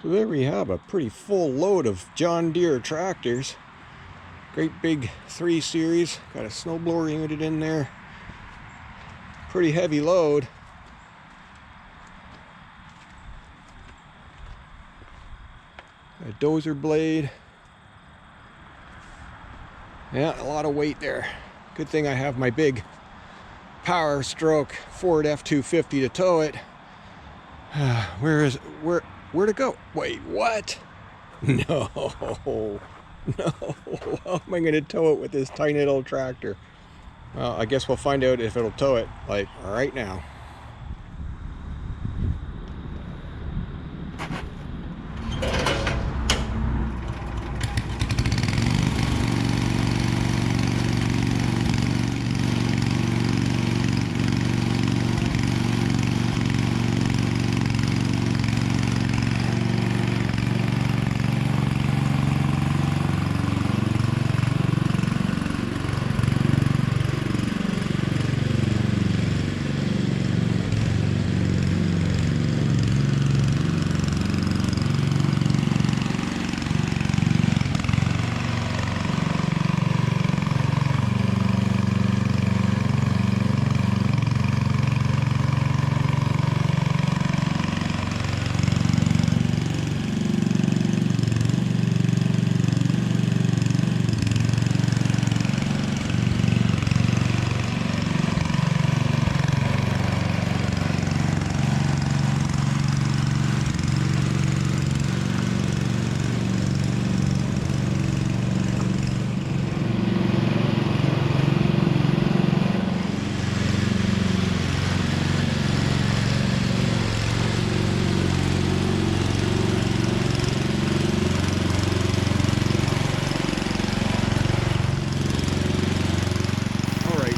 So there we have a pretty full load of John Deere tractors. Great big 3 Series. Got a snowblower unit in there. Pretty heavy load. A dozer blade. Yeah, a lot of weight there. Good thing I have my big Power Stroke Ford F-250 to tow it. Where to go? Wait, what? No, no. How am I going to tow it with this tiny little tractor? Well, I guess we'll find out if it'll tow it, like, right now.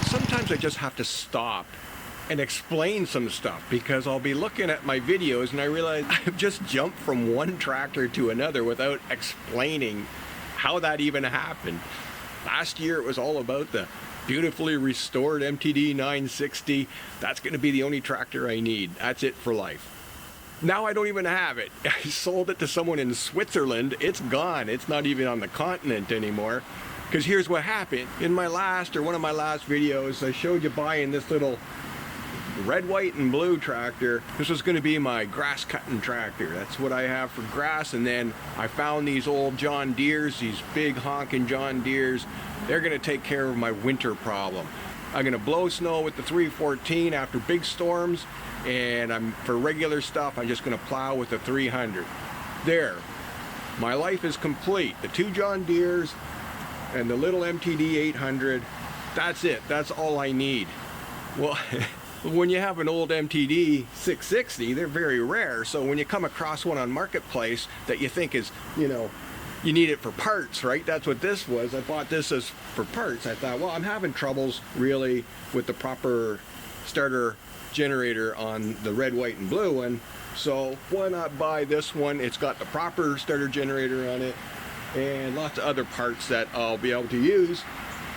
Sometimes I just have to stop and explain some stuff because I'll be looking at my videos and I realize I've just jumped from one tractor to another without explaining how that even happened. Last year it was all about the beautifully restored MTD 960. That's going to be the only tractor I need. That's it for life. Now I don't even have it. I sold it to someone in Switzerland. It's gone. It's not even on the continent anymore. Because here's what happened. In my last, or one of my last videos, I showed you buying this little red, white, and blue tractor. This was going to be my grass cutting tractor. That's what I have for grass. And then I found these old John Deeres, these big honking John Deeres. They're going to take care of my winter problem. I'm going to blow snow with the 314 after big storms. And for regular stuff, I'm just going to plow with the 300. There. My life is complete. The 2 John Deeres and the little MTD 800, that's it. That's all I need. Well, when you have an old MTD 660, they're very rare. So when you come across one on Marketplace that you think is, you need it for parts, right? That's what this was. I bought this as for parts. I thought, well, I'm having troubles really with the proper starter generator on the red, white, and blue one. So why not buy this one? It's got the proper starter generator on it and lots of other parts that I'll be able to use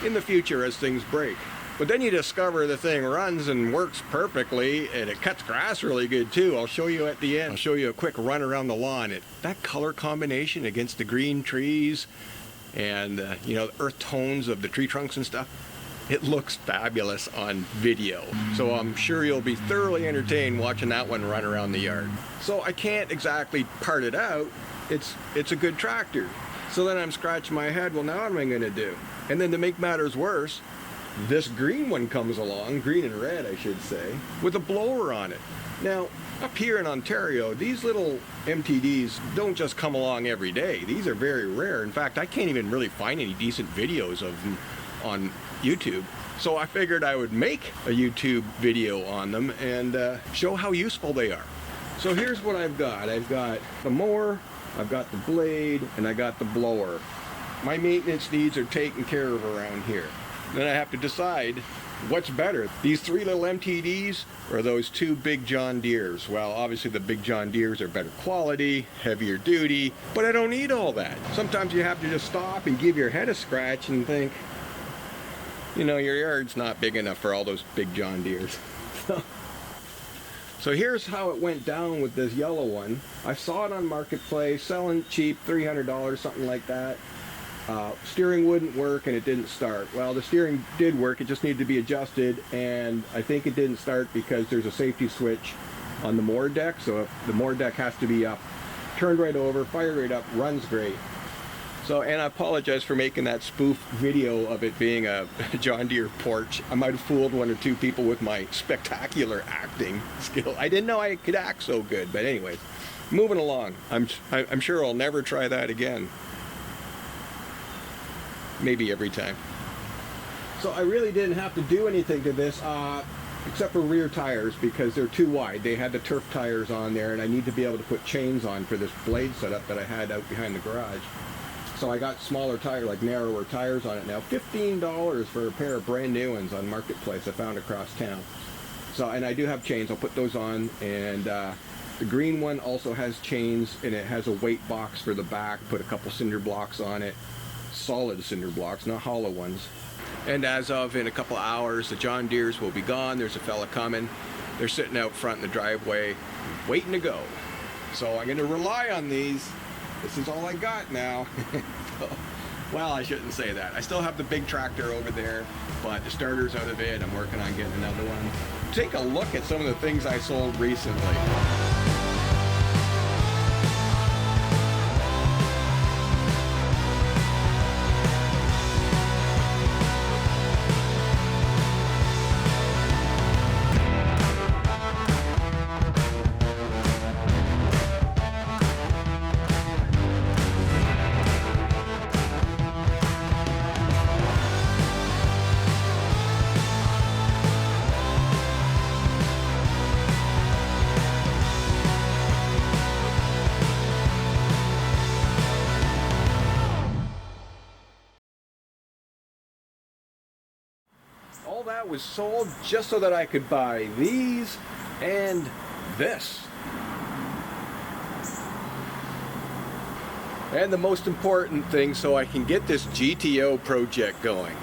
in the future as things break. But then you discover the thing runs and works perfectly, and it cuts grass really good too. I'll show you at the end. I'll show you a quick run around the lawn. That color combination against the green trees and the earth tones of the tree trunks and stuff, it looks fabulous on video. So I'm sure you'll be thoroughly entertained watching that one run around the yard. So I can't exactly part it out. It's a good tractor. So then I'm scratching my head, well, now what am I going to do? And then to make matters worse, this green one comes along, green and red I should say, with a blower on it. Now, up here in Ontario, these little MTDs don't just come along every day. These are very rare. In fact, I can't even really find any decent videos of them on YouTube. So I figured I would make a YouTube video on them and show how useful they are. So here's what I've got. I've got the mower, I've got the blade, and I got the blower. My maintenance needs are taken care of around here. Then I have to decide what's better, these 3 little MTDs or those 2 big John Deeres. Well, obviously the big John Deeres are better quality, heavier duty, but I don't need all that. Sometimes you have to just stop and give your head a scratch and think, your yard's not big enough for all those big John Deeres. So here's how it went down with this yellow one. I saw it on Marketplace, selling cheap, $300, something like that. Steering wouldn't work and it didn't start. Well, the steering did work, it just needed to be adjusted, and I think it didn't start because there's a safety switch on the moor deck, so if the moor deck has to be up, turned right over, fired right up, runs great. So, and I apologize for making that spoof video of it being a John Deere porch. I might have fooled one or two people with my spectacular acting skill. I didn't know I could act so good, but anyways, moving along. I'm sure I'll never try that again. Maybe every time. So I really didn't have to do anything to this, except for rear tires, because they're too wide. They had the turf tires on there, and I need to be able to put chains on for this blade setup that I had out behind the garage. So I got smaller tire, like narrower tires on it now. $15 for a pair of brand new ones on Marketplace I found across town. So, and I do have chains, I'll put those on, and the green one also has chains, and it has a weight box for the back, put a couple cinder blocks on it. Solid cinder blocks, not hollow ones. And as of in a couple of hours, the John Deeres will be gone. There's a fella coming. They're sitting out front in the driveway, waiting to go. So I'm going to rely on these. This is all I got now. Well, I shouldn't say that. I still have the big tractor over there, but the starter's out of it. I'm working on getting another one. Take a look at some of the things I sold recently. All that was sold just so that I could buy these and this. And the most important thing, so I can get this GTO project going.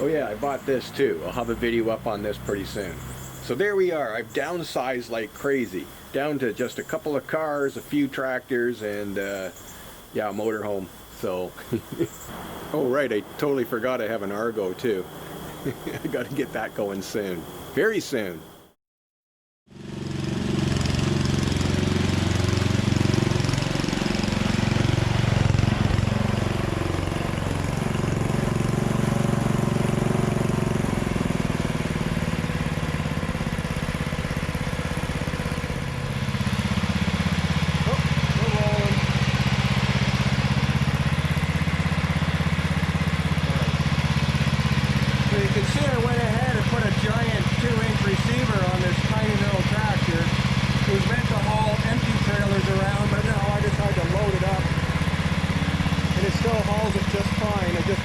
Oh yeah, I bought this too. I'll have a video up on this pretty soon. So there we are. I've downsized like crazy. Down to just a couple of cars, a few tractors, and yeah, a motorhome. So, oh right, I totally forgot I have an Argo too. I gotta get that going soon. Very soon.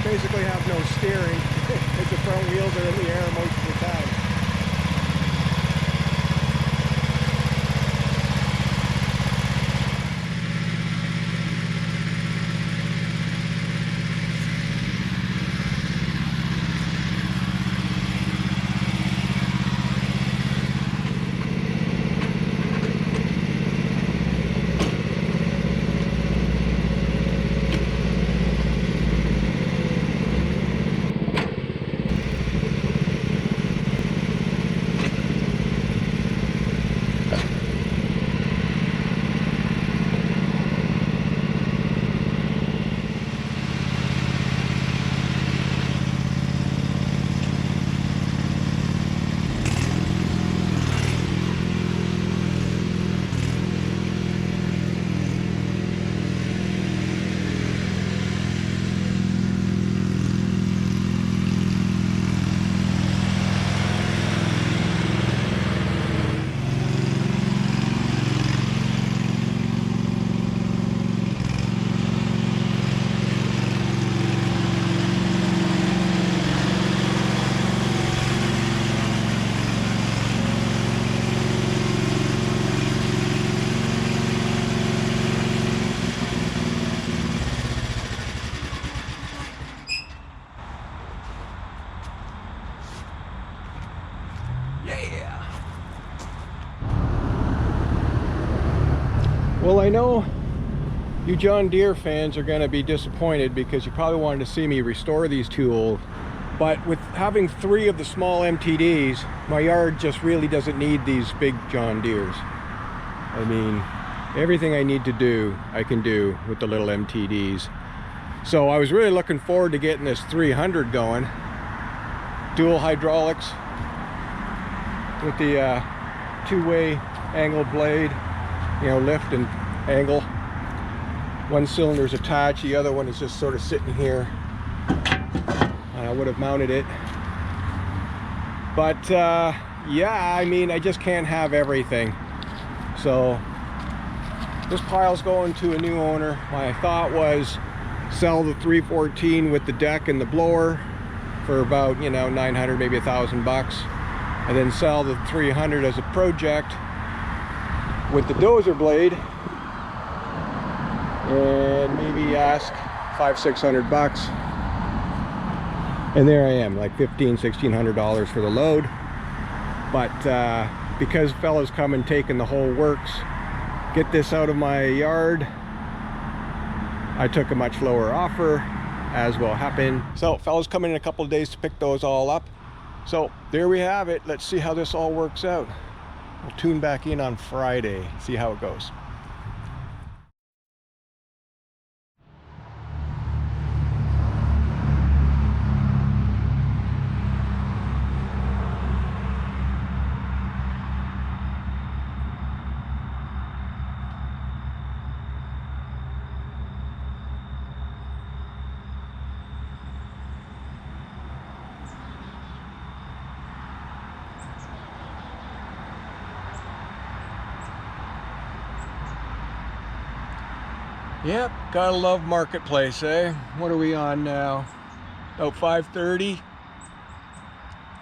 Basically have no steering. It's the front wheels are in the air most of the time. Well, I know you John Deere fans are going to be disappointed because you probably wanted to see me restore these tools, but with having 3 of the small MTDs, my yard just really doesn't need these big John Deeres. I mean, everything I need to do, I can do with the little MTDs. So I was really looking forward to getting this 300 going. Dual hydraulics with the 2-way angled blade, you know, lift and angle. One cylinder's attached, the other one is just sort of sitting here. I would have mounted it. But yeah, I mean, I just can't have everything. So this pile's going to a new owner. My thought was sell the 314 with the deck and the blower for about, you know, 900, maybe $1,000, and then sell the 300 as a project with the dozer blade, and maybe ask $500-600, and there I am, like $1,500-1,600 for the load. But because fellas come and taking the whole works, get this out of my yard, I took a much lower offer, as will happen. So fellas coming in a couple of days to pick those all up. So there we have it. Let's see how this all works out. We'll tune back in on Friday, see how it goes. Yep, gotta love marketplace, eh? What are we on now? About 5:30.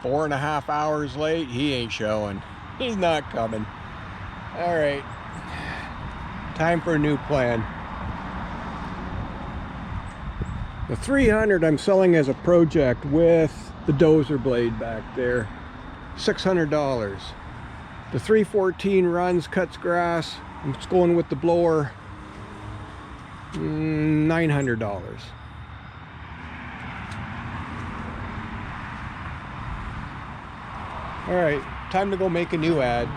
4.5 hours late. He ain't showing. He's not coming. All right. Time for a new plan. The 300 I'm selling as a project with the dozer blade back there. $600. The 314 runs, cuts grass. I'm just going with the blower. $900. All right, time to go make a new ad.